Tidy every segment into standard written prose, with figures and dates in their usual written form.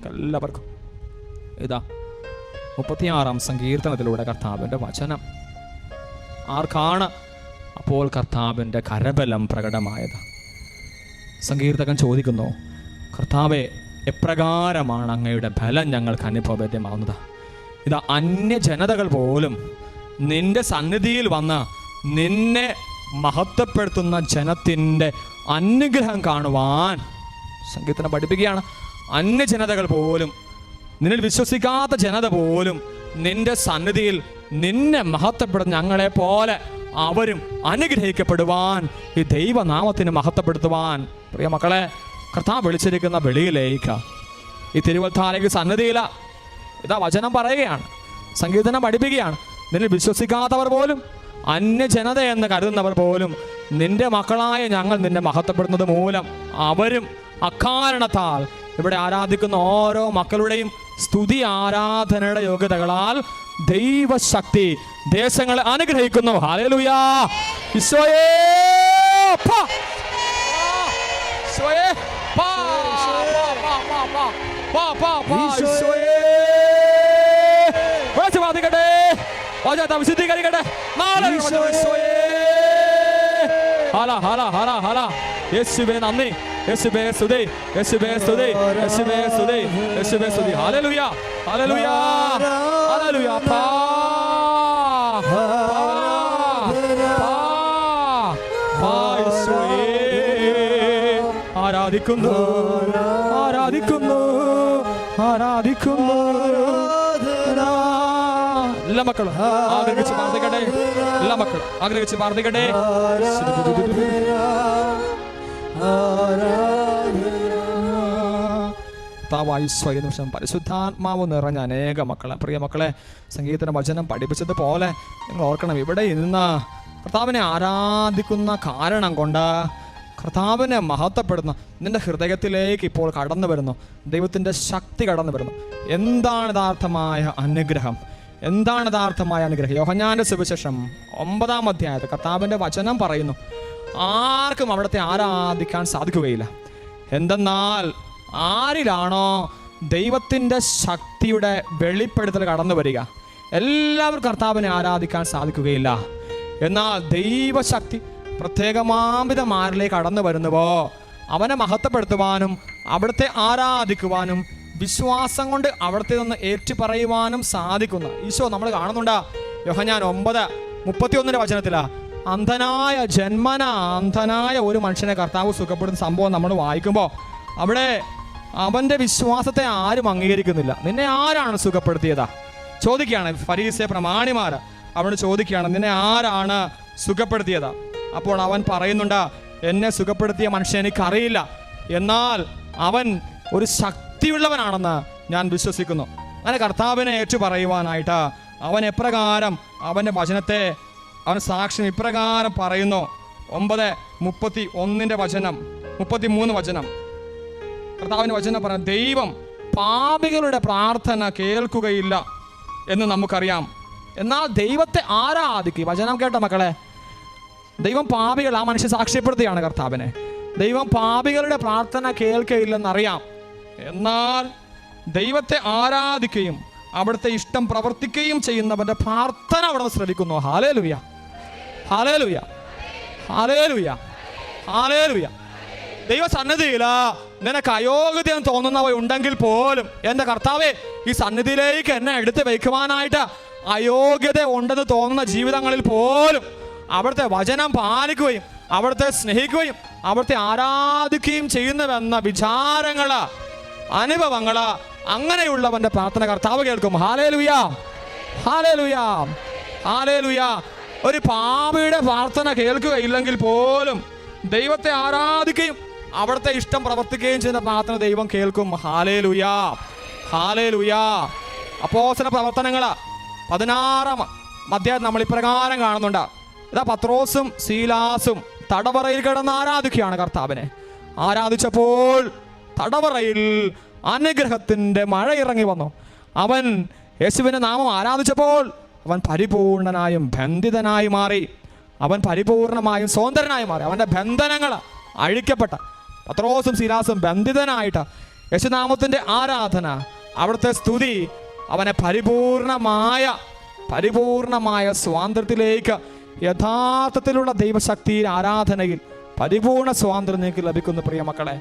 എല്ലാവർക്കും. ഇതാ 36-ാം സങ്കീർത്തനത്തിലൂടെ കർത്താവിൻ്റെ വചനം. ആർക്കാണ് അപ്പോൾ കർത്താവിൻ്റെ കരബലം പ്രകടമായത്? സങ്കീർത്തകൻ ചോദിക്കുന്നു, കർത്താവെ, എപ്രകാരമാണ് അങ്ങയുടെ ബലം ഞങ്ങൾക്ക് അനുഭവവേദ്യമാവുന്നത്? ഇതാ അന്യജനതകൾ പോലും നിന്റെ സന്നിധിയിൽ വന്ന് നിന്നെ മഹത്വപ്പെടുത്തുന്ന ജനത്തിൻ്റെ അനുഗ്രഹം കാണുവാൻ സങ്കീർത്തനം പഠിപ്പിക്കുകയാണ്. അന്യജനതകൾ പോലും, നിന്നിൽ വിശ്വസിക്കാത്ത ജനത പോലും നിന്റെ സന്നിധിയിൽ നിന്നെ മഹത്വപ്പെടുന്ന ഞങ്ങളെ പോലെ അവരും അനുഗ്രഹിക്കപ്പെടുവാൻ, ഈ ദൈവനാമത്തിന് മഹത്വപ്പെടുത്തുവാൻ. പ്രിയ മക്കളെ, കർത്താവ് വിളിച്ചിരിക്കുന്ന വെളിയിലേക്ക്, ഈ തിരുവത്താലേക്ക് സന്നിധിയില. ഇതാ വചനം പറയുകയാണ്, സങ്കീർത്തനം പഠിപ്പിക്കുകയാണ്. നിന്നിൽ വിശ്വസിക്കാത്തവർ പോലും, അന്യജനത എന്ന് കരുതുന്നവർ പോലും നിന്റെ മക്കളായ ഞങ്ങൾ നിന്നെ മഹത്വപ്പെടുന്നത് മൂലം അവരും അക്കാരണത്താൽ ഇവിടെ ആരാധിക്കുന്ന ഓരോ മക്കളുടെയും സ്തുതി ആരാധനയുടെ യോഗ്യതകളാൽ ദൈവശക്തി ദേശങ്ങളെ അനുഗ്രഹിക്കുന്നു. ഹല്ലേലൂയ. ഈശോയേ പാ ഈശോയേ പാ പാ പാ പാ പാ പാ ഈശോയേ വാദിക്കട്ടെ, വാചാ വിശുദ്ധീകരിക്കട്ടെ. ഈശോയേ ഹല ഹല ഹല ഹല. യേശുവേ നന്ദി, യേശുവേ സ്തുതി, യേശുവേ സ്തുതി, യേശുവേ സ്തുതി, യേശുവേ സ്തുതി. Hallelujah hallelujah hallelujah. പാ പാ പാ ഈശോയേ ആരാധിക്കുന്നു, ആരാധിക്കുന്നു, ആരാധിക്കുന്നു. എല്ലാ മക്കളും ആഗ്രഹിച്ച് പ്രാർത്ഥിക്കട്ടെ, എല്ലാ മക്കളും ആഗ്രഹിച്ച് പ്രാർത്ഥിക്കട്ടെ. നിമിഷം പരിശുദ്ധാത്മാവ് നിറഞ്ഞ അനേക മക്കളെ, പ്രിയ മക്കളെ, സംഗീതത്തിന് വചനം പഠിപ്പിച്ചതുപോലെ നിങ്ങൾ ഓർക്കണം, ഇവിടെ ഇന്ന് കർത്താവിനെ ആരാധിക്കുന്ന കാരണം കൊണ്ട് കർത്താവിനെ മഹത്വപ്പെടുന്ന നിന്റെ ഹൃദയത്തിലേക്ക് ഇപ്പോൾ കടന്നു വരുന്നു ദൈവത്തിൻ്റെ ശക്തി കടന്നു വരുന്നു. എന്താണ് യഥാർത്ഥമായ അനുഗ്രഹം? എന്താണ് യഥാർത്ഥമായ അനുഗ്രഹം? യോഹന്നാന്റെ സുവിശേഷം 9-ാം അധ്യായത്തിൽ കർത്താവിൻ്റെ വചനം പറയുന്നു, ആർക്കും അവിടുത്തെ ആരാധിക്കാൻ സാധിക്കുകയില്ല. എന്തെന്നാൽ ആരിലാണോ ദൈവത്തിൻ്റെ ശക്തിയുടെ വെളിപ്പെടുത്തൽ കടന്നു വരിക, എല്ലാവരും കർത്താവിനെ ആരാധിക്കാൻ സാധിക്കുകയില്ല. എന്നാൽ ദൈവശക്തി പ്രത്യേകമാംവിധമാരിലേക്ക് കടന്നു വരുന്നുവോ അവനെ മഹത്വപ്പെടുത്തുവാനും അവിടുത്തെ ആരാധിക്കുവാനും വിശ്വാസം കൊണ്ട് അവിടുത്തെ നിന്ന് ഏറ്റുപറയുവാനും സാധിക്കുന്ന ഈശോ നമ്മൾ കാണുന്നുണ്ട്. യോഹന്നാൻ 9:31 വചനത്തിലാ അന്ധനായ ജന്മനായ ഒരു മനുഷ്യനെ കർത്താവ് സുഖപ്പെടുന്ന സംഭവം നമ്മൾ വായിക്കുമ്പോൾ അവിടെ അവൻ്റെ വിശ്വാസത്തെ ആരും അംഗീകരിക്കുന്നില്ല. നിന്നെ ആരാണ് സുഖപ്പെടുത്തിയതാ ചോദിക്കുകയാണ് ഫരീസേ പ്രമാണിമാർ. അവനോട് ചോദിക്കുകയാണ്, നിന്നെ ആരാണ് സുഖപ്പെടുത്തിയതാ? അപ്പോൾ അവൻ പറയുന്നുണ്ട്, എന്നെ സുഖപ്പെടുത്തിയ മനുഷ്യൻ എനിക്കറിയില്ല, എന്നാൽ അവൻ ഒരു ശക്തിയുള്ളവനാണെന്ന് ഞാൻ വിശ്വസിക്കുന്നു. അങ്ങനെ കർത്താവിനെ ഏറ്റു പറയുവാനായിട്ട് അവൻ എപ്രകാരം അവൻ്റെ വചനത്തെ അവൻ സാക്ഷ്യം ഇപ്രകാരം പറയുന്നു. 9:31 വചനം 33 വചനം കർത്താവിൻ്റെ വചനം പറയാം, ദൈവം പാപികളുടെ പ്രാർത്ഥന കേൾക്കുകയില്ല എന്ന് നമുക്കറിയാം, എന്നാൽ ദൈവത്തെ ആരാധിക്കുക. വചനം കേട്ട മക്കളെ, ദൈവം പാപികൾ, ആ മനുഷ്യൻ സാക്ഷ്യപ്പെടുത്തുകയാണ് കർത്താവിനെ, ദൈവം പാപികളുടെ പ്രാർത്ഥന കേൾക്കുകയില്ലെന്നറിയാം, എന്നാൽ ദൈവത്തെ ആരാധിക്കുകയും അവിടുത്തെ ഇഷ്ടം പ്രവർത്തിക്കുകയും ചെയ്യുന്നവൻ്റെ പ്രാർത്ഥന അവിടെ ശ്രദ്ധിക്കുന്നു. Hallelujah hallelujah hallelujah hallelujah. ദൈവസന്നിധിയിൽ നിനക്ക് അയോഗ്യതയെന്ന് തോന്നുന്നവ ഉണ്ടെങ്കിൽ പോലും എൻ്റെ കർത്താവേ, ഈ സന്നിധിയിലേക്ക് എന്നെ എടുത്ത് വയ്ക്കുവാനായിട്ട് അയോഗ്യത ഉണ്ടെന്ന് തോന്നുന്ന ജീവിതങ്ങളിൽ പോലും അവിടുത്തെ വചനം പാലിക്കുകയും അവിടുത്തെ സ്നേഹിക്കുകയും അവിടുത്തെ ആരാധിക്കുകയും ചെയ്യുന്നുവെന്ന വിചാരങ്ങള്, അനുഭവങ്ങള്, അങ്ങനെയുള്ളവന്റെ പ്രാർത്ഥന കർത്താവ് കേൾക്കും. Hallelujah hallelujah hallelujah. ഒരു പാപിയുടെ പ്രാർത്ഥന കേൾക്കുകയില്ലെങ്കിൽ പോലും ദൈവത്തെ ആരാധിക്കുകയും അവിടുത്തെ ഇഷ്ടം പ്രവർത്തിക്കുകയും ചെയ്യുന്ന പ്രാർത്ഥന ദൈവം കേൾക്കും. Hallelujah hallelujah. അപ്പോസ്തല പ്രവർത്തനങ്ങള് 16-ാം അധ്യായം നമ്മൾ ഇപ്രകാരം കാണുന്നുണ്ട്. ഇതാ പത്രോസും ശീലാസും തടവറയിൽ കിടന്ന് ആരാധിക്കുകയാണ് കർത്താവിനെ. ആരാധിച്ചപ്പോൾ തടവറയിൽ അനുഗ്രഹത്തിൻ്റെ മഴ ഇറങ്ങി വന്നു. അവൻ യേശുവിൻ്റെ നാമം ആരാധിച്ചപ്പോൾ അവൻ പരിപൂർണനായും ബന്ധിതനായി മാറി. അവൻ പരിപൂർണമായും സ്വതന്ത്രനായി മാറി. അവൻ്റെ ബന്ധനങ്ങൾ അഴിക്കപ്പെട്ട പത്രോസും ശീലാസും ബന്ധിതനായിട്ട് യേശുനാമത്തിൻ്റെ ആരാധന, അവിടുത്തെ സ്തുതി അവനെ പരിപൂർണമായ സ്വാതന്ത്ര്യത്തിലേക്ക്, യഥാർത്ഥത്തിലുള്ള ദൈവശക്തിയിൽ ആരാധനയിൽ പരിപൂർണ സ്വാതന്ത്ര്യം നിങ്ങൾക്ക് ലഭിക്കുന്നു. പ്രിയ മക്കളെ,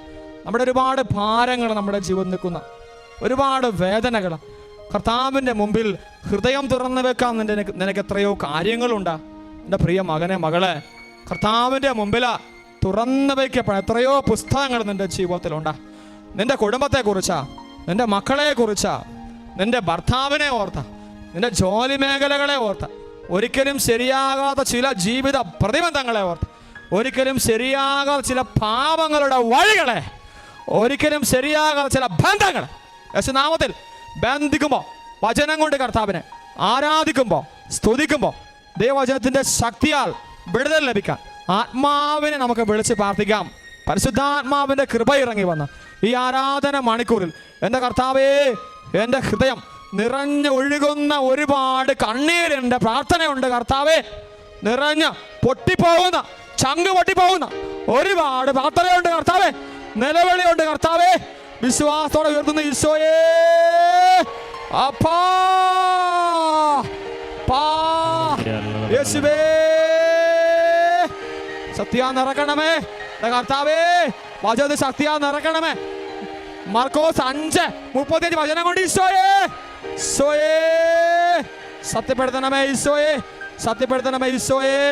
നമ്മുടെ ഒരുപാട് ഭാരങ്ങൾ നമ്മുടെ ജീവിതം നിൽക്കുന്ന ഒരുപാട് വേദനകൾ കർത്താവിൻ്റെ മുമ്പിൽ ഹൃദയം തുറന്നു വെക്കാൻ നിനക്ക് എത്രയോ കാര്യങ്ങളുണ്ട്. എൻ്റെ പ്രിയ മകനെ, മകളെ, കർത്താവിൻ്റെ മുമ്പിൽ തുറന്നു വയ്ക്കപ്പെടാൻ എത്രയോ പുസ്തകങ്ങൾ നിൻ്റെ ജീവിതത്തിലുണ്ട്. നിൻ്റെ കുടുംബത്തെക്കുറിച്ചാ, നിൻ്റെ മക്കളെക്കുറിച്ചാ, നിൻ്റെ ഭർത്താവിനെ ഓർത്ത, നിൻ്റെ ജോലി മേഖലകളെ ഓർത്ത, ഒരിക്കലും ശരിയാകാത്ത ചില ജീവിത പ്രതിബന്ധങ്ങളെ ഓർത്ത്, ഒരിക്കലും ശരിയാകാത്ത ചില പാപങ്ങളുടെ വഴികളെ, ഒരിക്കലും ശരിയാകാത്ത ചില ബന്ധങ്ങൾ യേശുനാമത്തിൽ ബന്ധിക്കുമ്പോൾ, വചനം കൊണ്ട് കർത്താവിനെ ആരാധിക്കുമ്പോൾ, സ്തുതിക്കുമ്പോൾ ദൈവവചനത്തിൻ്റെ ശക്തിയാൽ വിടുതൽ ലഭിക്കാൻ ആത്മാവിനെ നമുക്ക് വിളിച്ച് പ്രാർത്ഥിക്കാം. പരിശുദ്ധാത്മാവിൻ്റെ കൃപ ഇറങ്ങി വന്ന ഈ ആരാധന മണിക്കൂറിൽ എൻ്റെ കർത്താവേ, എൻ്റെ ഹൃദയം നിറഞ്ഞ് ഒഴുകുന്ന ഒരുപാട് കണ്ണീരിൻ്റെ പ്രാർത്ഥനയുണ്ട് കർത്താവേ. നിറഞ്ഞ് പൊട്ടിപ്പോകുന്ന, ചങ്ക് പൊട്ടിപ്പോകുന്ന ഒരുപാട് പ്രാർത്ഥനയുണ്ട് കർത്താവേ, നിലവിളിയുണ്ട് കർത്താവേ. വിശ്വാസത്തോടെ ഉയർത്തുന്ന ഈശോയേ, അപ്പാ യേശുവേ, ശക്തിയാ നിറക്കണമേ കർത്താവേ, വചന ശക്തിയാ നിറക്കണമേ. മാർക്കോസ് 5:35 വചനം കൊണ്ട് ഈശോയേ, ഈശോയേ സത്യപ്പെടുത്തണമേ, ഈശോയെ സത്യപ്പെടുത്തണമേ, ഈശോയെ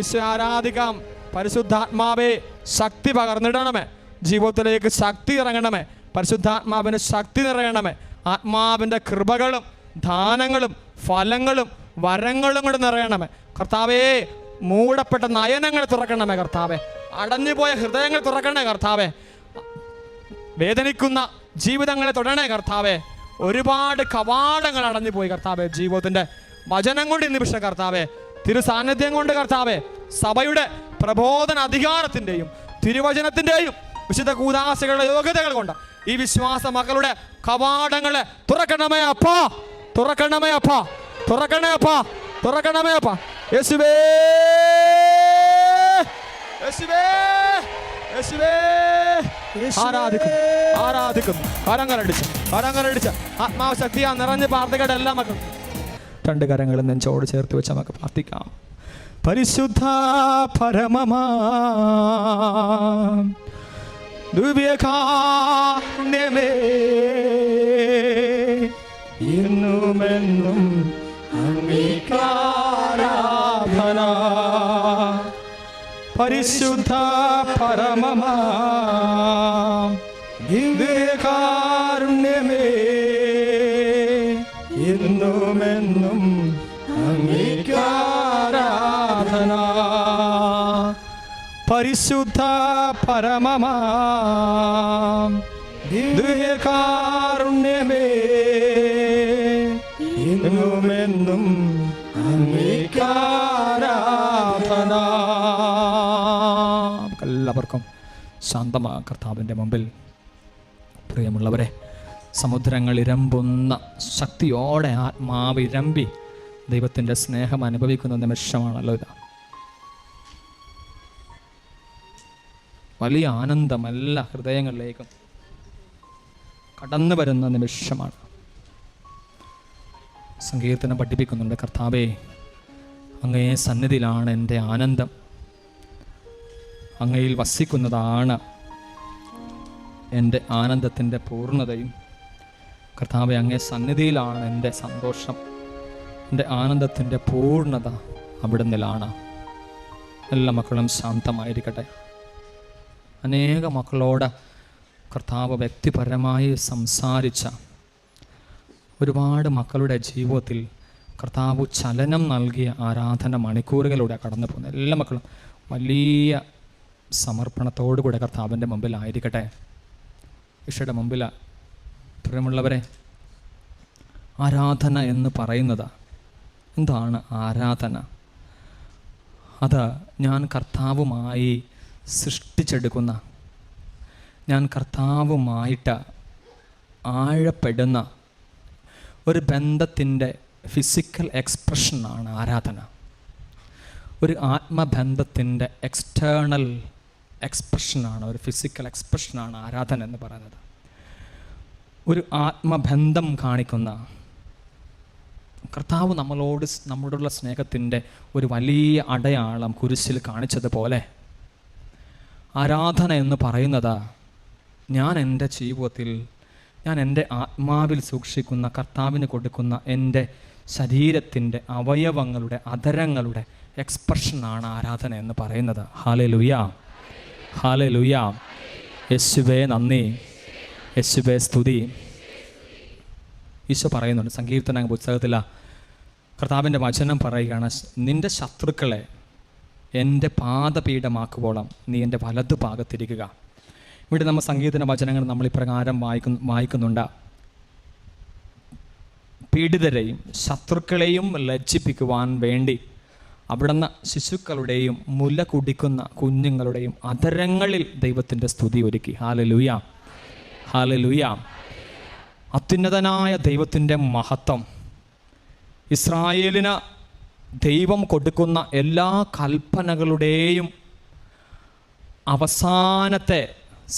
ഈശോ ആരാധിക്കാം. പരിശുദ്ധാത്മാവേ, ശക്തി പകർന്നിടണമേ, ജീവിതത്തിലേക്ക് ശക്തി ഇറങ്ങണമേ, പരിശുദ്ധാത്മാവിൻ്റെ ശക്തി നിറയണമേ. ആത്മാവിൻ്റെ കൃപകളും ദാനങ്ങളും ഫലങ്ങളും വരങ്ങളും കൊണ്ട് നിറയണമേ കർത്താവേ. മൂടപ്പെട്ട നയനങ്ങൾ തുറക്കണമേ കർത്താവേ, അടഞ്ഞുപോയ ഹൃദയങ്ങൾ തുറക്കണേ കർത്താവേ, വേദനിക്കുന്ന ജീവിതങ്ങളെ തൊടണേ കർത്താവേ. ഒരുപാട് കവാടങ്ങൾ അടഞ്ഞു പോയി കർത്താവേ, ജീവിതത്തിൻ്റെ വചനം കൊണ്ട് നിമിഷം കർത്താവേ, തിരു സാന്നിധ്യം കൊണ്ട് കർത്താവേ, സഭയുടെ പ്രബോധന അധികാരത്തിൻ്റെയും തിരുവചനത്തിൻ്റെയും വിശുദ്ധ കൂദാശകളുടെ യോഗ്യതകൾ കൊണ്ട് ഈ വിശ്വാസ മക്കളുടെ കവാടങ്ങളെ തുറക്കണമേ അപ്പാ, തുറക്കണമേ അപ്പാ, തുറക്കണേ അപ്പാ, തുറക്കണമേ അപ്പാ. യേശുവേ, യേശുവേ, യേശുവേ, ആരാധിക്കുന്നു, ആരാധിക്കുന്നു. കരങ്ങളടിച്ച് ആത്മാവ് ശക്തിയാ നിറഞ്ഞ് പ്രാർത്ഥിക്കട്ടെ എല്ലാ മക്കളും. 2 കരങ്ങളും നെഞ്ചോട് ചേർത്ത് വെച്ച് നമുക്ക് പ്രാർത്ഥിക്കാം. പരിശുദ്ധ പരമമാ ദിവ്യകാരുണ്യമേ, ഇന്നുമെന്നും അങ്ങേക്കാരാധന. പരിശുദ്ധ പരമമാ ദിവ്യകാരുണ്യമേ, എന്നുമെന്നും അങ്ങേക്കാരാധന. പരിശുദ്ധ പരമമാ ദിവ്യകാരുണ്യമേ, എന്നുമെന്നും അങ്ങേക്കാരാധന. എല്ലാവർക്കും ശാന്തമാ കർത്താവിൻ്റെ മുമ്പിൽ. പ്രിയമുള്ളവരെ, സമുദ്രങ്ങൾ ഇരമ്പുന്ന ശക്തിയോടെ ആത്മാവ് ഇരമ്പി ദൈവത്തിൻ്റെ സ്നേഹം അനുഭവിക്കുന്ന നിമിഷമാണല്ലോ ഇത്. വലിയ ആനന്ദം എല്ലാ ഹൃദയങ്ങളിലേക്കും കടന്നു വരുന്ന നിമിഷമാണ്. സങ്കീർത്തനം പഠിപ്പിക്കുന്നുണ്ട്, കർത്താവേ, അങ്ങേ സന്നിധിയിലാണ് എൻ്റെ ആനന്ദം, അങ്ങയിൽ വസിക്കുന്നതാണ് എൻ്റെ ആനന്ദത്തിൻ്റെ പൂർണ്ണതയും. കർത്താവേ, അങ്ങേ സന്നിധിയിലാണ് എൻ്റെ സന്തോഷം, എൻ്റെ ആനന്ദത്തിൻ്റെ പൂർണ്ണത അവിടുന്നിലാണ്. എല്ലാ മക്കളും ശാന്തമായിരിക്കട്ടെ. അനേക മക്കളോട് കർത്താവ് വ്യക്തിപരമായി സംസാരിച്ച ഒരുപാട് മക്കളുടെ ജീവിതത്തിൽ കർത്താവ് ചലനം നൽകിയ ആരാധന മണിക്കൂറുകളിലൂടെ കടന്നു പോകുന്ന എല്ലാ മക്കളും വലിയ സമർപ്പണത്തോടു കൂടെ കർത്താവിൻ്റെ മുമ്പിലായിരിക്കട്ടെ, ഈശോയുടെ മുമ്പിൽ. പ്രിയമുള്ളവരെ, ആരാധന എന്ന് പറയുന്നത് എന്താണ്? ആരാധന അത് ഞാൻ കർത്താവുമായി സൃഷ്ടിച്ചെടുക്കുന്ന, ഞാൻ കർത്താവുമായിട്ട് ആഴപ്പെടുന്ന ഒരു ബന്ധത്തിൻ്റെ ഫിസിക്കൽ എക്സ്പ്രഷനാണ് ആരാധന. ഒരു ആത്മബന്ധത്തിൻ്റെ എക്സ്റ്റേണൽ എക്സ്പ്രഷനാണ്, ഒരു ഫിസിക്കൽ എക്സ്പ്രഷനാണ് ആരാധന എന്ന് പറയുന്നത്. ഒരു ആത്മബന്ധം കാണിക്കുന്ന, കർത്താവ് നമ്മളോടുള്ള സ്നേഹത്തിൻ്റെ ഒരു വലിയ അടയാളം കുരിശിൽ കാണിച്ചതുപോലെ ആരാധന എന്ന് പറയുന്നത് ഞാൻ എൻ്റെ ജീവിതത്തിൽ, ഞാൻ എൻ്റെ ആത്മാവിൽ സൂക്ഷിക്കുന്ന, കർത്താവിന് കൊടുക്കുന്ന എൻ്റെ ശരീരത്തിൻ്റെ അവയവങ്ങളുടെ, അധരങ്ങളുടെ എക്സ്പ്രഷനാണ് ആരാധന എന്ന് പറയുന്നത്. Hallelujah, hallelujah. യേശുവേ നന്ദി, യേശുവേ സ്തുതി. ഈശോ പറയുന്നുണ്ട് സങ്കീർത്തന പുസ്തകത്തിൽ, കർത്താവിൻ്റെ വചനം പറയുകയാണ്, നിൻ്റെ ശത്രുക്കളെ എൻ്റെ പാദപീഠമാക്കുവോളം നീ എൻ്റെ വലതു ഭാഗത്തിരിക്കുക. ഇവിടെ നമ്മൾ സങ്കീർത്തന വചനങ്ങൾ നമ്മൾ ഇപ്രകാരം വായിക്കുന്നുണ്ട്. പീഡിതരെയും ശത്രുക്കളെയും ലജ്ജിപ്പിക്കുവാൻ വേണ്ടി അവിടുന്ന് ശിശുക്കളുടെയും മുല കുടിക്കുന്ന കുഞ്ഞുങ്ങളുടെയും അധരങ്ങളിൽ ദൈവത്തിൻ്റെ സ്തുതി ഒരുക്കി. Hallelujah, hallelujah. അത്യുന്നതനായ ദൈവത്തിൻ്റെ മഹത്വം, ഇസ്രായേലിന് ദൈവം കൊടുക്കുന്ന എല്ലാ കൽപ്പനകളുടെയും അവസാനത്തെ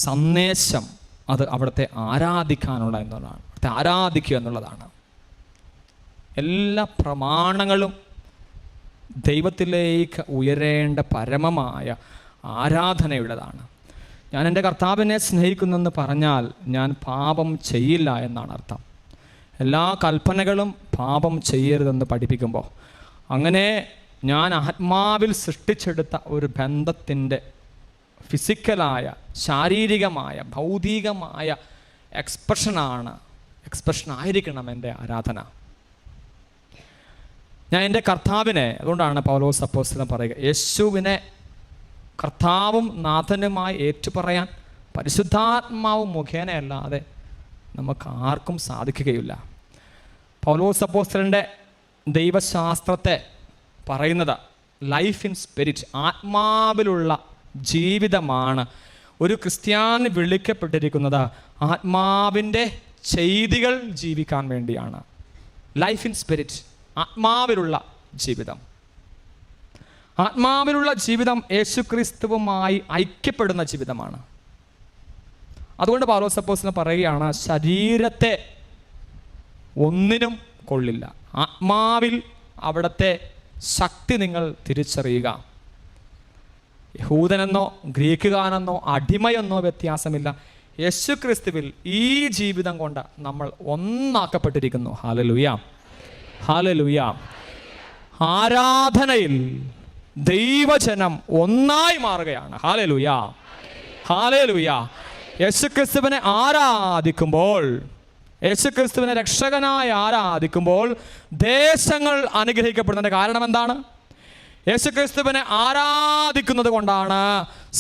സന്ദേശം അത് അവിടുത്തെ ആരാധിക്കാനുള്ള എന്നുള്ളതാണ്, അവിടുത്തെ ആരാധിക്കുക എന്നുള്ളതാണ്. എല്ലാ പ്രമാണങ്ങളും ദൈവത്തിലേക്ക് ഉയരേണ്ട പരമമായ ആരാധനയുടേതാണ്. ഞാൻ എൻ്റെ കർത്താവിനെ സ്നേഹിക്കുന്നെന്ന് പറഞ്ഞാൽ ഞാൻ പാപം ചെയ്യില്ല എന്നാണ് അർത്ഥം. എല്ലാ കൽപ്പനകളും പാപം ചെയ്യരുതെന്ന് പഠിപ്പിക്കുമ്പോൾ, അങ്ങനെ ഞാൻ ആത്മാവിൽ സൃഷ്ടിച്ചെടുത്ത ഒരു ബന്ധത്തിൻ്റെ ഫിസിക്കലായ, ശാരീരികമായ, ഭൗതികമായ എക്സ്പ്രഷനായിരിക്കണം എൻ്റെ ആരാധന. ഞാൻ എൻ്റെ കർത്താവിനെ, അതുകൊണ്ടാണ് പൗലോസ് അപ്പോസ്തലൻ പറയുക, യേശുവിനെ കർത്താവും നാഥനുമായി ഏറ്റുപറയാൻ പരിശുദ്ധാത്മാവ് മുഖേനയല്ലാതെ നമുക്ക് ആർക്കും സാധിക്കുകയില്ല. പൗലോസ് അപ്പോസ്തലൻ്റെ ദൈവശാസ്ത്രത്തെ പറയുന്നത് ലൈഫ് ഇൻ സ്പിരിറ്റ്, ആത്മാവിലുള്ള ജീവിതമാണ്. ഒരു ക്രിസ്ത്യാനി വിളിക്കപ്പെട്ടിരിക്കുന്നത് ആത്മാവിൻ്റെ ചെയ്തികൾ ജീവിക്കാൻ വേണ്ടിയാണ്. ലൈഫ് ഇൻ സ്പിരിറ്റ്, ആത്മാവിലുള്ള ജീവിതം. ആത്മാവിലുള്ള ജീവിതം യേശുക്രിസ്തുവുമായി ഐക്യപ്പെടുന്ന ജീവിതമാണ്. അതുകൊണ്ട് പൗലോസ് അപ്പോസ്തലൻ പറയുകയാണ്, ശരീരത്തെ ഒന്നിനും കൊള്ളില്ല, ആത്മാവിൽ അവിടുത്തെ ശക്തി നിങ്ങൾ തിരിച്ചറിയുക. യഹൂദനെന്നോ ഗ്രീക്കുകാരെന്നോ അടിമയെന്നോ വ്യത്യാസമില്ല, യേശുക്രിസ്തുവിൽ ഈ ജീവിതം കൊണ്ട് നമ്മൾ ഒന്നാക്കപ്പെട്ടിരിക്കുന്നു. Hallelujah, hallelujah. ആരാധനയിൽ ദൈവജനം ഒന്നായി മാറുകയാണ്. Hallelujah, hallelujah. യേശുക്രിസ്തുവിനെ ആരാധിക്കുമ്പോൾ, യേശുക്രിസ്തുവിനെ രക്ഷകനായി ആരാധിക്കുമ്പോൾ ദേശങ്ങൾ അനുഗ്രഹിക്കപ്പെടുന്നതിൻ്റെ കാരണം എന്താണ്? യേശുക്രിസ്തുവിനെ ആരാധിക്കുന്നത് കൊണ്ടാണ്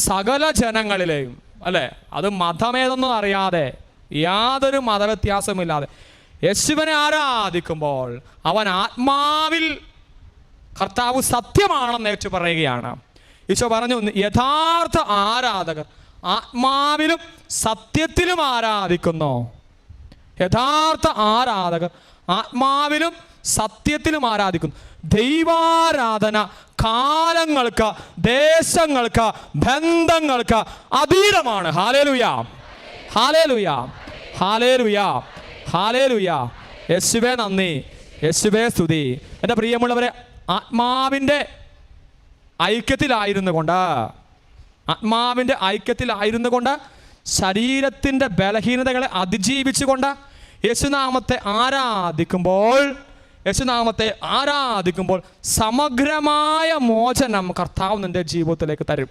സകല ജനങ്ങളിലെയും, അല്ലേ, അത് മതമേതൊന്നും അറിയാതെ, യാതൊരു മതവ്യത്യാസമില്ലാതെ യേശുവിനെ ആരാധിക്കുമ്പോൾ അവൻ ആത്മാവിൽ കർത്താവ് സത്യമാണെന്ന് ഏറ്റു പറയുകയാണ്. ഈശോ പറഞ്ഞു, യഥാർത്ഥ ആരാധകർ ആത്മാവിലും സത്യത്തിലും ആരാധിക്കുന്നു. യഥാർത്ഥ ആരാധകർ ആത്മാവിലും സത്യത്തിലും ആരാധിക്കുന്നു. ദൈവാരാധന കാലങ്ങൾക്ക്, ദേശങ്ങൾക്ക്, ബന്ധങ്ങൾക്ക് അതീതമാണ്. Hallelujah, hallelujah, hallelujah, hallelujah. യേശുവേ നന്ദി, യേശുവേ സ്തുതി. എൻ്റെ പ്രിയമുള്ളവരെ, ആത്മാവിൻ്റെ ഐക്യത്തിലായിരുന്നു കൊണ്ട് ശരീരത്തിൻ്റെ ബലഹീനതകളെ അതിജീവിച്ചുകൊണ്ട് യേശുനാമത്തെ ആരാധിക്കുമ്പോൾ സമഗ്രമായ മോചനം കർത്താവ് നിൻ്റെ ജീവിതത്തിലേക്ക് തരും.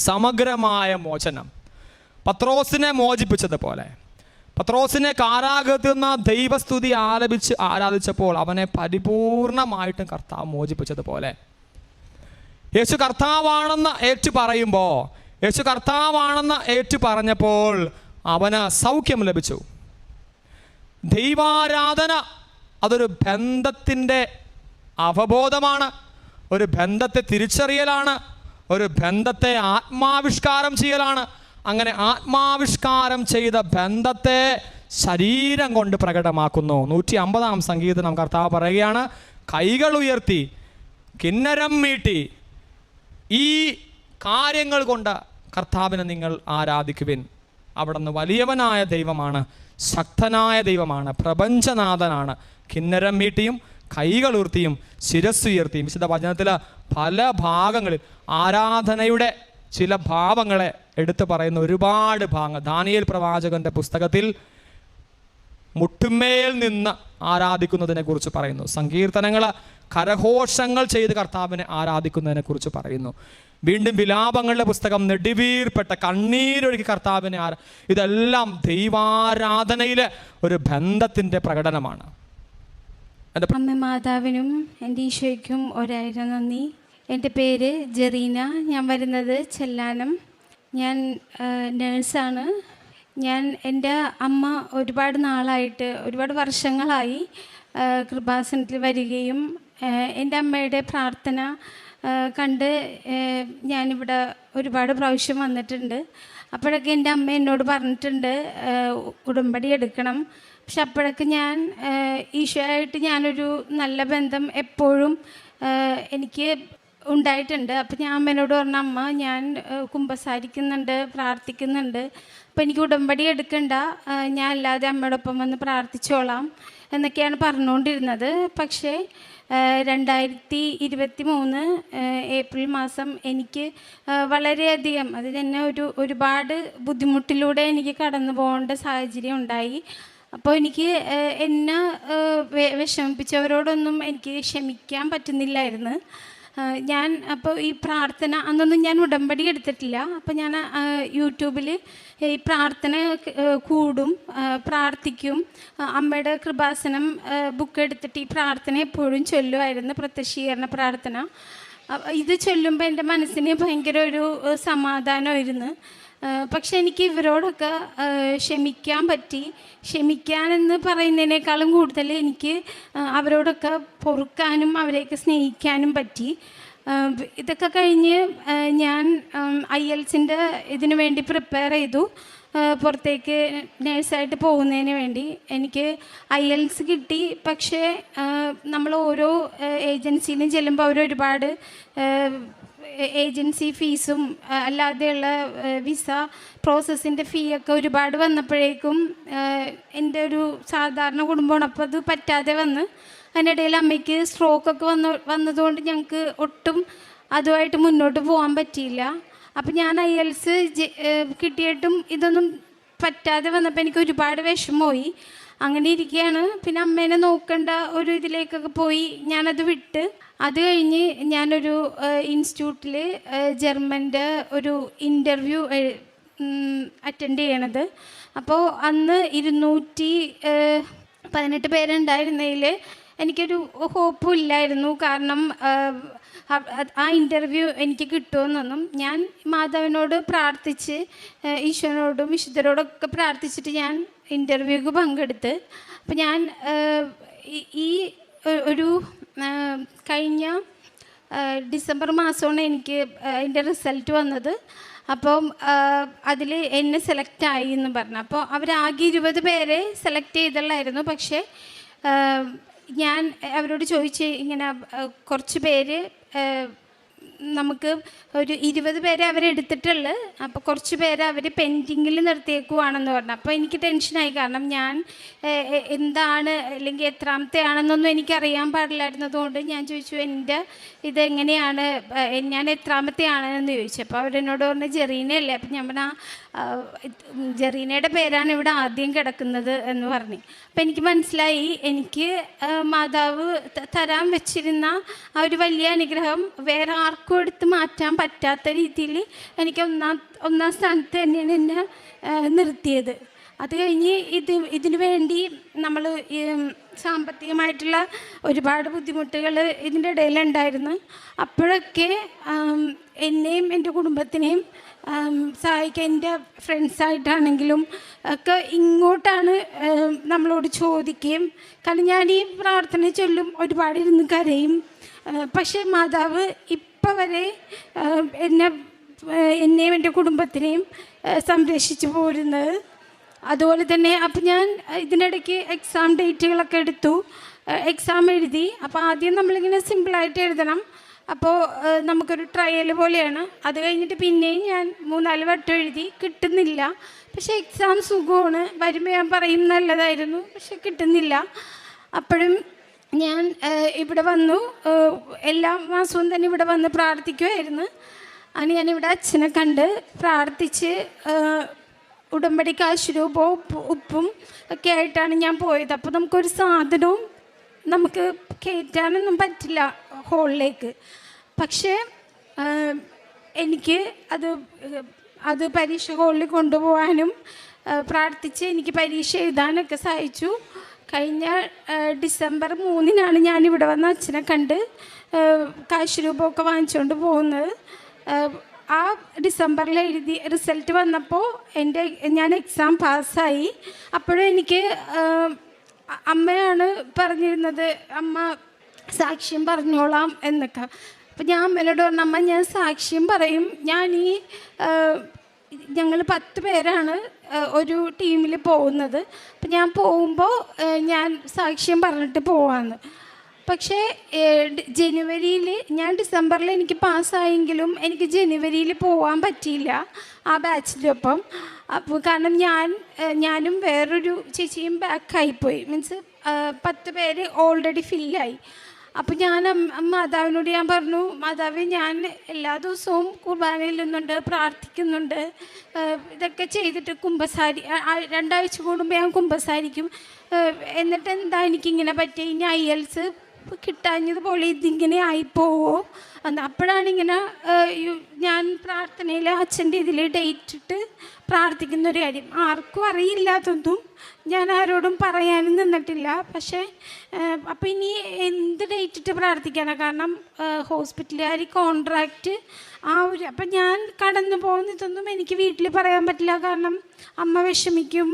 സമഗ്രമായ മോചനം. പത്രോസിനെ മോചിപ്പിച്ചതുപോലെ, പത്രോസിനെ കാരാഗൃഹത്തിൽ നിന്ന് ദൈവസ്തുതി ആരാധിച്ചപ്പോൾ അവനെ പരിപൂർണമായിട്ടും കർത്താവ് മോചിപ്പിച്ചതുപോലെ, യേശു കർത്താവാണെന്ന് ഏറ്റു പറഞ്ഞപ്പോൾ അവന് സൗഖ്യം ലഭിച്ചു. ദൈവാരാധന അതൊരു ബന്ധത്തിൻ്റെ അവബോധമാണ്, ഒരു ബന്ധത്തെ തിരിച്ചറിയലാണ്, ഒരു ബന്ധത്തെ ആത്മാവിഷ്കാരം ചെയ്യലാണ്. അങ്ങനെ ആത്മാവിഷ്കാരം ചെയ്ത ബന്ധത്തെ ശരീരം കൊണ്ട് പ്രകടമാക്കുന്നു. 150-ാം സങ്കീർത്തനം കർത്താവ് പറയുകയാണ്, കൈകൾ ഉയർത്തി കിന്നരം മീട്ടി ഈ കാര്യങ്ങൾ കൊണ്ട് കർത്താവിനെ നിങ്ങൾ ആരാധിക്കുവിൻ. അവിടുന്ന് വലിയവനായ ദൈവമാണ്, ശക്തനായ ദൈവമാണ്, പ്രപഞ്ചനാഥനാണ്. കിന്നരം മീട്ടിയും കൈകളുയർത്തിയും ശിരസ്സുയർത്തിയും. വിശുദ്ധ വചനത്തിൽ പല ഭാഗങ്ങളിൽ ആരാധനയുടെ ചില ഭാവങ്ങളെ എടുത്തു പറയുന്ന ഒരുപാട് ഭാഗങ്ങൾ. ദാനിയേൽ പ്രവാചകന്റെ പുസ്തകത്തിൽ മുട്ടുമേൽ നിന്ന് ആരാധിക്കുന്നതിനെ കുറിച്ച് പറയുന്നു. സങ്കീർത്തനങ്ങൾ കരഘോഷങ്ങൾ ചെയ്ത് കർത്താവിനെ ആരാധിക്കുന്നതിനെ കുറിച്ച് പറയുന്നു. വീണ്ടും വിലാപങ്ങളുടെ പുസ്തകം നെടുവീർപ്പെട്ട കണ്ണീരൊഴുകി കർത്താവിനെ ഇതെല്ലാം ദൈവാരാധനയിലെ ഒരു ബന്ധത്തിൻ്റെ പ്രകടനമാണ്. അമ്മ മാതാവിനും എൻ്റെ ഈശോയ്ക്കും 1000 നന്ദി. എൻ്റെ പേര് ജെറീന. ഞാൻ വരുന്നത് ചെല്ലാനം. ഞാൻ നേഴ്സാണ്. എൻ്റെ അമ്മ ഒരുപാട് നാളായിട്ട്, ഒരുപാട് വർഷങ്ങളായി കൃപാസനത്തിൽ വരികയും എൻ്റെ അമ്മയുടെ പ്രാർത്ഥന കണ്ട് ഞാനിവിടെ ഒരുപാട് പ്രാവശ്യം വന്നിട്ടുണ്ട്. അപ്പോഴൊക്കെ എൻ്റെ അമ്മ എന്നോട് പറഞ്ഞിട്ടുണ്ട് ഉടമ്പടി എടുക്കണം. പക്ഷെ അപ്പോഴൊക്കെ ഞാൻ ഈശോയായിട്ട് ഞാനൊരു നല്ല ബന്ധം എപ്പോഴും എനിക്ക് ഉണ്ടായിട്ടുണ്ട്. അപ്പം ഞാൻ അമ്മേനോട് പറഞ്ഞ, അമ്മ ഞാൻ കുമ്പസാരിക്കുന്നുണ്ട്, പ്രാർത്ഥിക്കുന്നുണ്ട്, അപ്പം എനിക്ക് ഉടമ്പടി എടുക്കണ്ട, ഞാൻ അല്ലാതെ അമ്മയോടൊപ്പം വന്ന് പ്രാർത്ഥിച്ചോളാം എന്നൊക്കെയാണ് പറഞ്ഞുകൊണ്ടിരുന്നത്. പക്ഷേ 2023 ഏപ്രിൽ മാസം എനിക്ക് വളരെയധികം, അത് തന്നെ ഒരുപാട് ബുദ്ധിമുട്ടിലൂടെ എനിക്ക് കടന്നു പോകേണ്ട സാഹചര്യം ഉണ്ടായി. അപ്പോൾ എനിക്ക് എന്നെ വിഷമിപ്പിച്ചവരോടൊന്നും എനിക്ക് ക്ഷമിക്കാൻ പറ്റുന്നില്ലായിരുന്നു. അപ്പോൾ ഈ പ്രാർത്ഥന അന്നൊന്നും ഞാൻ ഉടമ്പടി എടുത്തിട്ടില്ല. അപ്പോൾ ഞാൻ യൂട്യൂബിൽ ഈ പ്രാർത്ഥന കൂടും, പ്രാർത്ഥിക്കും. അമ്മയുടെ കൃപാസനം ബുക്ക് എടുത്തിട്ട് ഈ പ്രാർത്ഥന എപ്പോഴും ചൊല്ലുമായിരുന്നു, പ്രത്യക്ഷീകരണ പ്രാർത്ഥന. ഇത് ചൊല്ലുമ്പോൾ എൻ്റെ മനസ്സിന് ഭയങ്കര ഒരു സമാധാനമായിരുന്നു. പക്ഷെ എനിക്ക് ഇവരോടൊക്കെ ക്ഷമിക്കാൻ പറ്റി. ക്ഷമിക്കാനെന്ന് പറയുന്നതിനേക്കാളും കൂടുതൽ എനിക്ക് അവരോടൊക്കെ പൊറുക്കാനും അവരെയൊക്കെ സ്നേഹിക്കാനും പറ്റി. ഇതൊക്കെ കഴിഞ്ഞ് ഞാൻ IELTS-ൻ്റെ ഇതിനു വേണ്ടി പ്രിപ്പയർ ചെയ്തു. പുറത്തേക്ക് നേഴ്സായിട്ട് പോകുന്നതിന് വേണ്ടി എനിക്ക് IELTS കിട്ടി. പക്ഷേ നമ്മൾ ഓരോ ഏജൻസിയിലും ചെല്ലുമ്പോൾ അവരൊരുപാട് ഏജൻസി ഫീസും അല്ലാതെയുള്ള വിസ പ്രോസസ്സിൻ്റെ ഫീ ഒക്കെ ഒരുപാട് വന്നപ്പോഴേക്കും എൻ്റെ ഒരു സാധാരണ കുടുംബമാണ്. അപ്പോൾ അത് പറ്റാതെ വന്ന് അതിനിടയിൽ അമ്മയ്ക്ക് സ്ട്രോക്കൊക്കെ വന്നതുകൊണ്ട് ഞങ്ങൾക്ക് ഒട്ടും അതുമായിട്ട് മുന്നോട്ട് പോകാൻ പറ്റിയില്ല. അപ്പോൾ ഞാൻ IELTS കിട്ടിയിട്ടും ഇതൊന്നും പറ്റാതെ വന്നപ്പോൾ എനിക്ക് ഒരുപാട് വിഷമമായി. അങ്ങനെ ഇരിക്കുകയാണ്. പിന്നെ അമ്മേനെ നോക്കേണ്ട ഒരു ഇതിലേക്കൊക്കെ പോയി ഞാനത് വിട്ട്. അത് കഴിഞ്ഞ് ഞാനൊരു ഇൻസ്റ്റിറ്റ്യൂട്ടിൽ ജർമ്മൻ്റെ ഒരു ഇൻ്റർവ്യൂ അറ്റൻഡ് ചെയ്യണത്. അപ്പോൾ അന്ന് 218 പേരുണ്ടായിരുന്നതിൽ എനിക്കൊരു ഹോപ്പും ഇല്ലായിരുന്നു. കാരണം ആ ഇൻ്റർവ്യൂ എനിക്ക് കിട്ടുമെന്നൊന്നും. ഞാൻ മാതാവിനോട് പ്രാർത്ഥിച്ച്, ഈശോനോടും വിശുദ്ധരോടൊക്കെ പ്രാർത്ഥിച്ചിട്ട് ഞാൻ ഇൻ്റർവ്യൂക്ക് പങ്കെടുത്ത്. അപ്പം ഞാൻ ഈ ഒരു കഴിഞ്ഞ ഡിസംബർ മാസമാണ് എനിക്ക് അതിൻ്റെ റിസൾട്ട് വന്നത്. അപ്പം അതിൽ എന്നെ സെലക്റ്റായി എന്ന് പറഞ്ഞു. അപ്പോൾ അവരാകെ 20 പേരെ സെലക്ട് ചെയ്തുള്ളായിരുന്നു. പക്ഷേ ഞാൻ അവരോട് ചോദിച്ച്, ഇങ്ങനെ കുറച്ച് പേര് നമുക്ക് ഒരു 20 പേരെ അവരെടുത്തിട്ടുള്ളു, അപ്പോൾ കുറച്ച് പേരെ അവർ പെൻഡിങ്ങിൽ നിർത്തിയേക്കുവാണെന്ന് പറഞ്ഞു. അപ്പോൾ എനിക്ക് ടെൻഷനായി. കാരണം ഞാൻ എന്താണ് അല്ലെങ്കിൽ എത്രാമത്തെ ആണെന്നൊന്നും എനിക്കറിയാൻ പാടില്ലായിരുന്നതുകൊണ്ട് ഞാൻ ചോദിച്ചു, എൻ്റെ ഇതെങ്ങനെയാണ്, ഞാൻ എത്രാമത്തെ ആണെന്ന് ചോദിച്ചു. അപ്പോൾ അവരെന്നോട് പറഞ്ഞു ജെറീനയല്ലേ. അപ്പം ഞാൻ പറഞ്ഞാൽ ജെറീനയുടെ പേരാണ് ഇവിടെ ആദ്യം കിടക്കുന്നത് എന്ന് പറഞ്ഞു. അപ്പം എനിക്ക് മനസ്സിലായി എനിക്ക് മാതാവ് തരാൻ വെച്ചിരുന്ന ആ ഒരു വലിയ അനുഗ്രഹം വേറെ ആർക്കും എടുത്ത് മാറ്റാൻ പറ്റാത്ത രീതിയിൽ എനിക്ക് ഒന്നാം സ്ഥാനത്ത് തന്നെയാണ് എന്നെ നിർത്തിയത്. അത് കഴിഞ്ഞ് ഇതിനു വേണ്ടി നമ്മൾ സാമ്പത്തികമായിട്ടുള്ള ഒരുപാട് ബുദ്ധിമുട്ടുകൾ ഇതിൻ്റെ ഇടയിലുണ്ടായിരുന്നു. അപ്പോഴൊക്കെ എന്നെയും എൻ്റെ കുടുംബത്തിനെയും സഹായിക്കാൻ എൻ്റെ ഫ്രണ്ട്സായിട്ടാണെങ്കിലും ഒക്കെ ഇങ്ങോട്ടാണ് നമ്മളോട് ചോദിക്കുകയും. കാരണം ഞാൻ ഈ പ്രാർത്ഥന ചൊല്ലും, ഒരുപാട് ഇരുന്ന് കരയും. പക്ഷേ മാതാവ് ഇപ്പം വരെ എന്നെയും എൻ്റെ കുടുംബത്തിനെയും സംരക്ഷിച്ചു പോരുന്നത്. അതുപോലെ തന്നെ അപ്പം ഞാൻ ഇതിനിടയ്ക്ക് എക്സാം ഡേറ്റുകളൊക്കെ എടുത്തു, എക്സാം എഴുതി. അപ്പോൾ ആദ്യം നമ്മളിങ്ങനെ സിമ്പിളായിട്ട് എഴുതണം. അപ്പോൾ നമുക്കൊരു ട്രയൽ പോലെയാണ്. അത് കഴിഞ്ഞിട്ട് പിന്നെയും ഞാൻ 3-4 വട്ടം എഴുതി, കിട്ടുന്നില്ല. പക്ഷേ എക്സാം സുഖമാണ്, വരുമ്പോൾ ഞാൻ പറയും നല്ലതായിരുന്നു, പക്ഷെ കിട്ടുന്നില്ല. അപ്പോഴും ഞാൻ ഇവിടെ വന്നു, എല്ലാ മാസവും തന്നെ ഇവിടെ വന്ന് പ്രാർത്ഥിക്കുമായിരുന്നു. അങ്ങനെ ഞാനിവിടെ അച്ഛനെ കണ്ട് പ്രാർത്ഥിച്ച് ഉടമ്പടി കാശ് രൂപവും ഉപ്പും ഒക്കെ ആയിട്ടാണ് ഞാൻ പോയത്. അപ്പോൾ നമുക്കൊരു സാധനവും നമുക്ക് കയറ്റാനൊന്നും പറ്റില്ല ഹോളിലേക്ക്. പക്ഷേ എനിക്ക് അത് പരീക്ഷ ഹോളിൽ കൊണ്ടുപോകാനും പ്രാർത്ഥിച്ച് എനിക്ക് പരീക്ഷ എഴുതാനൊക്കെ സഹായിച്ചു. കഴിഞ്ഞ ഡിസംബർ 3-നാണ് ഞാനിവിടെ വന്ന് അച്ഛനെ കണ്ട് കാശ് രൂപമൊക്കെ വാങ്ങിച്ചുകൊണ്ട് പോകുന്നത്. ആ ഡിസംബറിൽ എഴുതി റിസൾട്ട് വന്നപ്പോൾ ഞാൻ എക്സാം പാസ്സായി. അപ്പോഴും എനിക്ക് അമ്മയാണ് പറഞ്ഞിരുന്നത്, അമ്മ സാക്ഷ്യം പറഞ്ഞോളാം എന്നൊക്കെ. അപ്പം ഞാൻ അമ്മയോട് പറഞ്ഞു, അമ്മ ഞാൻ സാക്ഷ്യം പറയും, ഞങ്ങൾ 10 പേരാണ് ഒരു ടീമിൽ പോകുന്നത്. അപ്പം ഞാൻ പോകുമ്പോൾ ഞാൻ സാക്ഷ്യം പറഞ്ഞിട്ട് പോവാന്ന്. പക്ഷേ ജനുവരിയിൽ ഞാൻ ഡിസംബറിൽ എനിക്ക് പാസ്സായെങ്കിലും എനിക്ക് ജനുവരിയിൽ പോകാൻ പറ്റിയില്ല ആ ബാച്ചിലൊപ്പം. അപ്പോൾ കാരണം ഞാനും വേറൊരു ചേച്ചിയും ബാക്കായിപ്പോയി, മീൻസ് 10 പേര് ഓൾറെഡി ഫില്ലായി. അപ്പോൾ ഞാൻ മാതാവിനോട് ഞാൻ പറഞ്ഞു, മാതാവ് ഞാൻ എല്ലാ ദിവസവും കുർബാനയിൽ നിന്നുണ്ട്, പ്രാർത്ഥിക്കുന്നുണ്ട്, ഇതൊക്കെ ചെയ്തിട്ട് 2 ആഴ്ച കൂടുമ്പോൾ ഞാൻ കുമ്പസാരിക്കും, എന്നിട്ട് എന്താ എനിക്കിങ്ങനെ പറ്റി, ഇനി IELTS കിട്ടാഞ്ഞതുപോലെ ഇതിങ്ങനെ ആയിപ്പോവോ എന്ന്. അപ്പോഴാണിങ്ങനെ ഞാൻ പ്രാർത്ഥനയിൽ അച്ഛൻ്റെ ഇതിൽ ഡേറ്റ് ഇട്ട് പ്രാർത്ഥിക്കുന്നൊരു കാര്യം. ആർക്കും അറിയില്ലാത്തതും ഞാൻ ആരോടും പറയാനും നിന്നിട്ടില്ല. പക്ഷേ അപ്പം ഇനി എന്ത് ഡേറ്റ് ഇട്ട് പ്രാർത്ഥിക്കാനാണ്, കാരണം ഹോസ്പിറ്റലുകാർ കോൺട്രാക്റ്റ് അപ്പം ഞാൻ കടന്നു പോകുന്നതൊന്നും എനിക്ക് വീട്ടിൽ പറയാൻ പറ്റില്ല, കാരണം അമ്മ വിഷമിക്കും,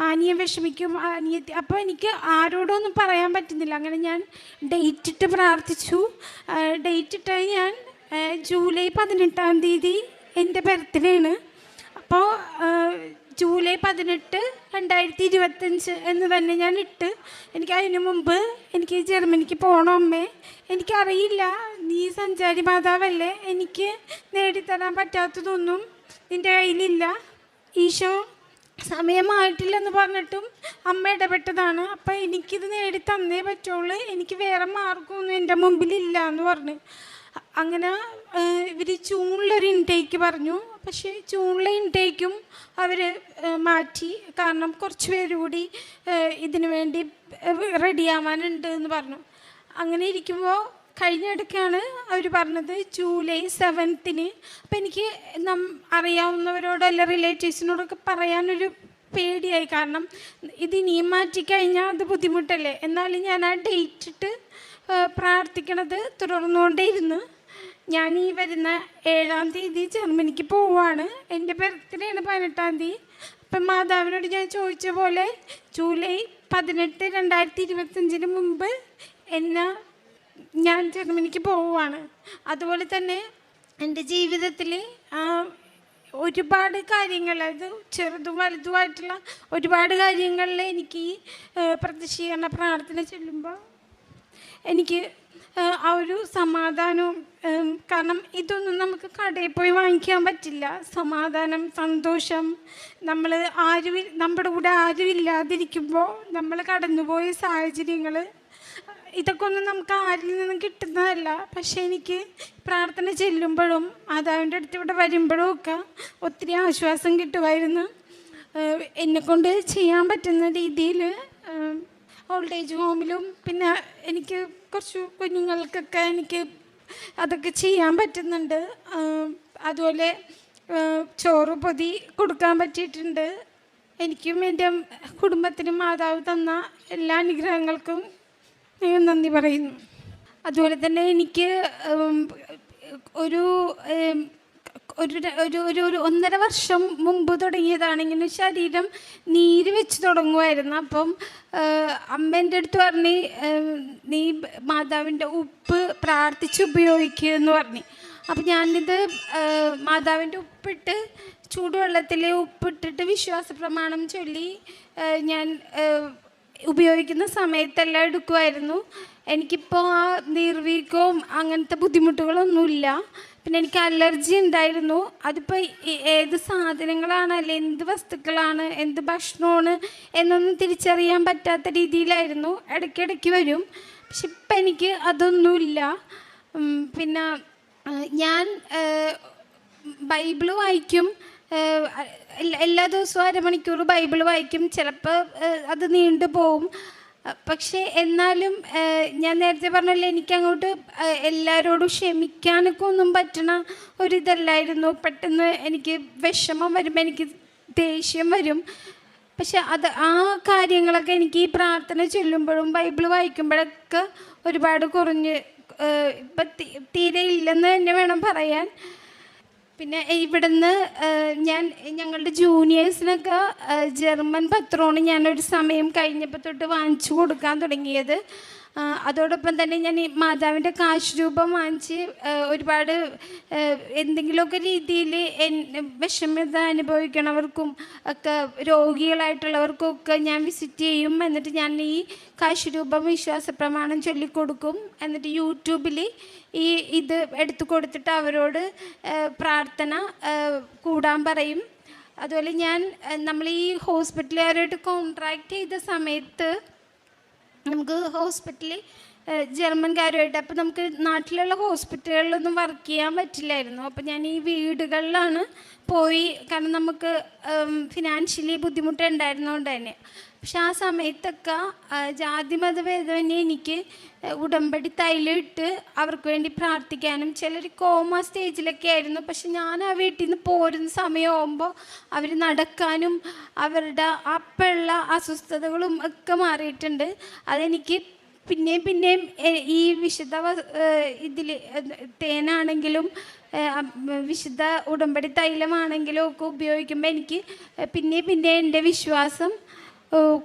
അനിയൻ വിഷമിക്കും, അനിയത്തി. അപ്പോൾ എനിക്ക് ആരോടൊന്നും പറയാൻ പറ്റുന്നില്ല. അങ്ങനെ ഞാൻ ഡേറ്റ് ഇട്ട് പ്രാർത്ഥിച്ചു. ഡേറ്റ് ഇട്ട് ഞാൻ ജൂലൈ 18-ാം തീയതി എൻ്റെ ബർത്ത്ഡേ ആണ്. അപ്പോൾ ജൂലൈ 18, 2025 എന്ന് തന്നെ ഞാൻ ഇട്ട്. എനിക്ക് അതിന് മുമ്പ് എനിക്ക് ജർമ്മനിക്ക് പോകണം അമ്മേ, എനിക്കറിയില്ല, നീ സഞ്ചാരി മാതാവല്ലേ, എനിക്ക് നേടിത്തരാൻ പറ്റാത്തതൊന്നും നിൻ്റെ കയ്യിലില്ല, ഈശോ സമയമായിട്ടില്ലെന്ന് പറഞ്ഞിട്ടും അമ്മ ഇടപെട്ടതാണ്, അപ്പം എനിക്കിത് നേടി തന്നേ പറ്റുള്ളൂ, എനിക്ക് വേറെ മാർഗമൊന്നും എൻ്റെ മുമ്പിലില്ല എന്ന് പറഞ്ഞു. അങ്ങനെ ഇവർ ജൂണിലൊരു ഇൻടേക്ക് പറഞ്ഞു. പക്ഷേ ജൂണിലെ ഇൻടേക്കും അവർ മാറ്റി, കാരണം കുറച്ച് പേര് കൂടി ഇതിനു വേണ്ടി റെഡിയാവാനുണ്ട് എന്ന് പറഞ്ഞു. അങ്ങനെ ഇരിക്കുമ്പോൾ കഴിഞ്ഞിടയ്ക്കാണ് അവർ പറഞ്ഞത് ജൂലൈ 7-ന്. അപ്പം എനിക്ക് അറിയാവുന്നവരോടോ അല്ല റിലേറ്റീവ്സിനോടൊക്കെ പറയാനൊരു പേടിയായി, കാരണം ഇതിനിയും മാറ്റിക്കഴിഞ്ഞാൽ അത് ബുദ്ധിമുട്ടല്ലേ. എന്നാലും ഞാൻ ആ ഡേറ്റ് ഇട്ട് പ്രാർത്ഥിക്കണത് തുടർന്നുകൊണ്ടേയിരുന്നു. ഞാൻ ഈ വരുന്ന 7-ാം തീയതി ജർമ്മനിക്ക് പോവുകയാണ്. എൻ്റെ ബർത്ത്ഡേ ആണ് 18-ാം തീയതി. അപ്പം മാതാവിനോട് ഞാൻ ചോദിച്ച പോലെ ജൂലൈ 18, 2025 മുമ്പ് ഞാൻ ജർമ്മനിക്ക് പോവുകയാണ്. അതുപോലെ തന്നെ എൻ്റെ ജീവിതത്തിൽ ഒരുപാട് കാര്യങ്ങൾ, അത് ചെറുതും വലുതുമായിട്ടുള്ള ഒരുപാട് കാര്യങ്ങളിൽ എനിക്ക് പ്രത്യക്ഷീകരണ പ്രാർത്ഥന ചൊല്ലുമ്പോൾ എനിക്ക് ആ ഒരു സമാധാനവും, കാരണം ഇതൊന്നും നമുക്ക് കടയിൽ പോയി വാങ്ങിക്കാൻ പറ്റില്ല. സമാധാനം, സന്തോഷം, നമ്മുടെ കൂടെ ആരും ഇല്ലാതിരിക്കുമ്പോൾ നമ്മൾ കടന്നുപോയ സാഹചര്യങ്ങൾ, ഇതൊക്കെ ഒന്നും നമുക്ക് ആരിൽ നിന്നും കിട്ടുന്നതല്ല. പക്ഷേ എനിക്ക് പ്രാർത്ഥന ചെല്ലുമ്പോഴും മാതാവിൻ്റെ അടുത്ത് ഇവിടെ വരുമ്പോഴും ഒക്കെ ഒത്തിരി ആശ്വാസം കിട്ടുമായിരുന്നു. എന്നെക്കൊണ്ട് ചെയ്യാൻ പറ്റുന്ന രീതിയിൽ ഓൾഡ് ഏജ് ഹോമിലും പിന്നെ എനിക്ക് കുറച്ച് കുഞ്ഞുങ്ങൾക്കൊക്കെ എനിക്ക് അതൊക്കെ ചെയ്യാൻ പറ്റുന്നുണ്ട്. അതുപോലെ ചോറ് പൊതി കൊടുക്കാൻ പറ്റിയിട്ടുണ്ട്. എനിക്കും എൻ്റെ കുടുംബത്തിനും മാതാവ് തന്ന എല്ലാ അനുഗ്രഹങ്ങൾക്കും ഞാൻ നന്ദി പറയുന്നു. അതുപോലെ തന്നെ എനിക്ക് ഒരു 1.5 വർഷം മുമ്പ് തുടങ്ങിയതാണ് ഇങ്ങനെ ശരീരം നീര് വെച്ച് തുടങ്ങുമായിരുന്നു. അപ്പം അമ്മ എൻ്റെ അടുത്ത് പറഞ്ഞ്, നീ മാതാവിൻ്റെ ഉപ്പ് പ്രാർത്ഥിച്ച് ഉപയോഗിക്കുക എന്ന് പറഞ്ഞു. അപ്പം ഞാനിത് മാതാവിൻ്റെ ഉപ്പിട്ട് ചൂടുവെള്ളത്തിൽ ഉപ്പിട്ടിട്ട് വിശ്വാസ പ്രമാണം ചൊല്ലി ഞാൻ ഉപയോഗിക്കുന്ന സമയത്തെല്ലാം എടുക്കുമായിരുന്നു. എനിക്കിപ്പോൾ ആ നീർവീക്കവും അങ്ങനത്തെ ബുദ്ധിമുട്ടുകളൊന്നുമില്ല. പിന്നെ എനിക്ക് അലർജി ഉണ്ടായിരുന്നു. അതിപ്പോൾ ഏത് സാധനങ്ങളാണ്, അല്ലെ എന്ത് വസ്തുക്കളാണ്, എന്ത് ഭക്ഷണമാണ് എന്നൊന്നും തിരിച്ചറിയാൻ പറ്റാത്ത രീതിയിലായിരുന്നു. ഇടയ്ക്കിടയ്ക്ക് വരും. പക്ഷെ ഇപ്പം എനിക്ക് അതൊന്നുമില്ല. പിന്നെ ഞാൻ ബൈബിള് വായിക്കും. എല്ലാ ദിവസവും അരമണിക്കൂർ ബൈബിൾ വായിക്കും. ചിലപ്പോൾ അത് നീണ്ടു പോവും. പക്ഷേ എന്നാലും ഞാൻ നേരത്തെ പറഞ്ഞല്ലോ, എനിക്കങ്ങോട്ട് എല്ലാവരോടും ക്ഷമിക്കാനൊക്കെ ഒന്നും പറ്റണ ഒരിതല്ലായിരുന്നു. പെട്ടെന്ന് എനിക്ക് വിഷമം വരുമ്പോൾ എനിക്ക് ദേഷ്യം വരും. പക്ഷെ ആ കാര്യങ്ങളൊക്കെ എനിക്ക് ഈ പ്രാർത്ഥന ചൊല്ലുമ്പോഴും ബൈബിൾ വായിക്കുമ്പോഴൊക്കെ ഒരുപാട് കുറഞ്ഞ് ഇപ്പം തീരെ ഇല്ലെന്ന് തന്നെ വേണം പറയാൻ. പിന്നെ ഇവിടുന്ന് ഞങ്ങളുടെ ജൂനിയേഴ്സിനൊക്കെ ജർമ്മൻ പത്രമാണ് ഞാനൊരു സമയം കഴിഞ്ഞപ്പോൾ തൊട്ട് വാങ്ങിച്ചു കൊടുക്കാൻ തുടങ്ങിയത്. അതോടൊപ്പം തന്നെ ഞാൻ ഈ മാതാവിൻ്റെ കാശ് രൂപം വാങ്ങിച്ച് ഒരുപാട് എന്തെങ്കിലുമൊക്കെ രീതിയിൽ വിഷമത അനുഭവിക്കണവർക്കും ഒക്കെ, രോഗികളായിട്ടുള്ളവർക്കും ഒക്കെ ഞാൻ വിസിറ്റ് ചെയ്യും. എന്നിട്ട് ഞാൻ ഈ കാശ് രൂപം വിശ്വാസ പ്രമാണം ചൊല്ലിക്കൊടുക്കും. എന്നിട്ട് യൂട്യൂബിൽ ഇത് എടുത്തു കൊടുത്തിട്ട് അവരോട് പ്രാർത്ഥന കൂടാൻ പറയും. അതുപോലെ നമ്മൾ ഈ ഹോസ്പിറ്റലുകാരായിട്ട് കോൺട്രാക്ട് ചെയ്ത സമയത്ത് നമുക്ക് ഹോസ്പിറ്റലിൽ ജർമ്മൻകാരുമായിട്ട്, അപ്പോൾ നമുക്ക് നാട്ടിലുള്ള ഹോസ്പിറ്റലുകളിലൊന്നും വർക്ക് ചെയ്യാൻ പറ്റില്ലായിരുന്നു. അപ്പോൾ ഞാൻ ഈ വീടുകളിലാണ് പോയി, കാരണം നമുക്ക് ഫിനാൻഷ്യലി ബുദ്ധിമുട്ടുണ്ടായിരുന്നതുകൊണ്ട് തന്നെ. പക്ഷെ ആ സമയത്തൊക്കെ ജാതിമതഭേദമന്യേ എനിക്ക് ഉടമ്പടി തൈലിട്ട് അവർക്ക് വേണ്ടി പ്രാർത്ഥിക്കാനും, ചിലർ കോമ സ്റ്റേജിലൊക്കെ ആയിരുന്നു. പക്ഷെ ഞാൻ ആ വീട്ടിൽ നിന്ന് പോരുന്ന സമയമാകുമ്പോൾ അവർ നടക്കാനും അവരുടെ അപ്പോഴുള്ള അസ്വസ്ഥതകളും ഒക്കെ മാറിയിട്ടുണ്ട്. അതെനിക്ക് പിന്നെയും ഈ വിശുദ്ധ ഇതിൽ തേനാണെങ്കിലും വിശുദ്ധ ഉടമ്പടി തൈലമാണെങ്കിലും ഒക്കെ ഉപയോഗിക്കുമ്പോൾ എനിക്ക് പിന്നെ എൻ്റെ വിശ്വാസം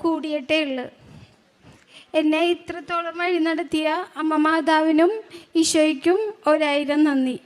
കൂടിയിട്ടേ ഉള്ളു. എന്നെ ഇത്രത്തോളം വഴി നടത്തിയ അമ്മ മാതാവിനും ഈശോയ്ക്കും 1000 നന്ദി.